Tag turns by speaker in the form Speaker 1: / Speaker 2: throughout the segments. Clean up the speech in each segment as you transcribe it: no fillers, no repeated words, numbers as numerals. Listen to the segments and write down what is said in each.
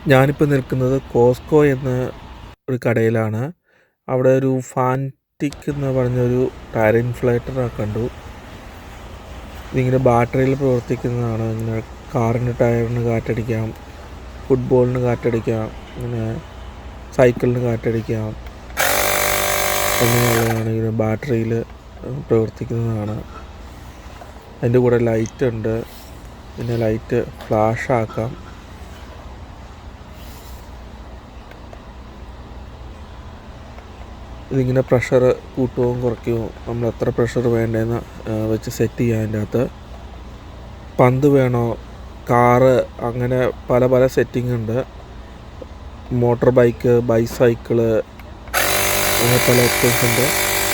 Speaker 1: ഞാനിപ്പോൾ നിൽക്കുന്നത് കോസ്കോ എന്ന ഒരു കടയിലാണ്. അവിടെ ഒരു ഫാൻറ്റിക് എന്ന് പറഞ്ഞൊരു ടയർ ഇൻഫ്ലേറ്റർ കണ്ടു. ഇതിങ്ങനെ ബാറ്ററിയിൽ പ്രവർത്തിക്കുന്നതാണ്. ഇങ്ങനെ കാറിന് ടയറിന് കാറ്റടിക്കാം, ഫുട്ബോളിന് കാറ്റടിക്കാം, ഇങ്ങനെ സൈക്കിളിന് കാറ്റടിക്കാം. അങ്ങനെയുള്ളതാണ്. ഇങ്ങനെ ബാറ്ററിയിൽ പ്രവർത്തിക്കുന്നതാണ്. അതിൻ്റെ കൂടെ ലൈറ്റ് ഉണ്ട്. പിന്നെ ലൈറ്റ് ഫ്ലാഷ് ആക്കാം. ഇതിങ്ങനെ പ്രഷർ കൂട്ടുകയും കുറയ്ക്കുകയും നമ്മൾ എത്ര പ്രഷർ വേണ്ടതെന്ന് വെച്ച് സെറ്റ് ചെയ്യാം. അതിൻ്റെ അകത്ത് പന്ത് വേണോ, കാറ്, അങ്ങനെ പല പല സെറ്റിംഗ് ഉണ്ട്. മോട്ടോർ ബൈക്ക്, ബൈസൈക്കിള്, അങ്ങനെ പല ഓപ്ഷൻസ് ഉണ്ട്.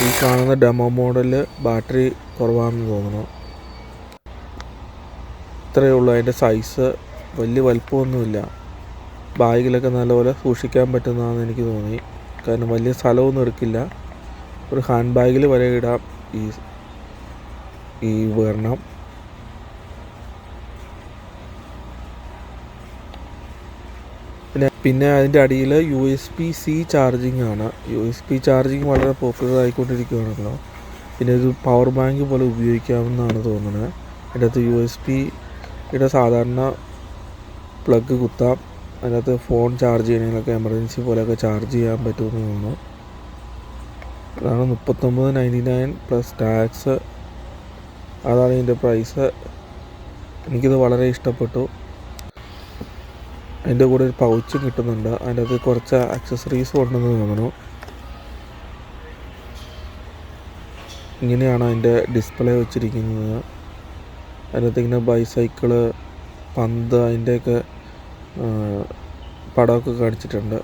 Speaker 1: ഈ കാണുന്ന ഡെമോ മോഡൽ ബാറ്ററി കുറവാണെന്ന് തോന്നുന്നു. ഇത്രയേ ഉള്ളൂ. അതിൻ്റെ സൈസ് വലിയ വലുപ്പമൊന്നുമില്ല. ബാഗിലൊക്കെ നല്ലപോലെ സൂക്ഷിക്കാൻ പറ്റുന്നതാണെന്ന് എനിക്ക് തോന്നി. കാരണം വലിയ സ്ഥലമൊന്നും എടുക്കില്ല. ഒരു ഹാൻഡ് ബാഗിൽ വരെ ഇടാം ഈ ഉപകരണം. പിന്നെ അതിൻ്റെ അടിയിൽ USB-C ചാർജിങ് ആണ്. USB ചാർജിങ് വളരെ പോപ്പുലർ ആയിക്കൊണ്ടിരിക്കുകയാണല്ലോ. പിന്നെ ഇത് പവർ ബാങ്ക് പോലെ ഉപയോഗിക്കാമെന്നാണ് തോന്നുന്നത്. അതിൻ്റെ അകത്ത് USB-യുടെ സാധാരണ പ്ലഗ് കുത്താം. അതിനകത്ത് ഫോൺ ചാർജ് ചെയ്യണമെങ്കിലൊക്കെ എമർജൻസി പോലെയൊക്കെ ചാർജ് ചെയ്യാൻ പറ്റുമെന്ന് തോന്നുന്നു. അതാണ് 39.99 പ്ലസ് ടാക്സ്. അതാണ് ഇതിൻ്റെ പ്രൈസ്. എനിക്കിത് വളരെ ഇഷ്ടപ്പെട്ടു. അതിൻ്റെ കൂടെ ഒരു പൗച്ചും കിട്ടുന്നുണ്ട്. അതിൻ്റെ അകത്ത് കുറച്ച് ആക്സസറീസും ഉണ്ടെന്ന് തോന്നുന്നു. ഇങ്ങനെയാണ് അതിൻ്റെ ഡിസ്പ്ലേ വെച്ചിരിക്കുന്നത്. അതിനകത്ത് ഇങ്ങനെ ബൈസൈക്കിള്, പന്ത്, അതിൻ്റെയൊക്കെ പടമൊക്കെ കാണിച്ചിട്ടുണ്ട്.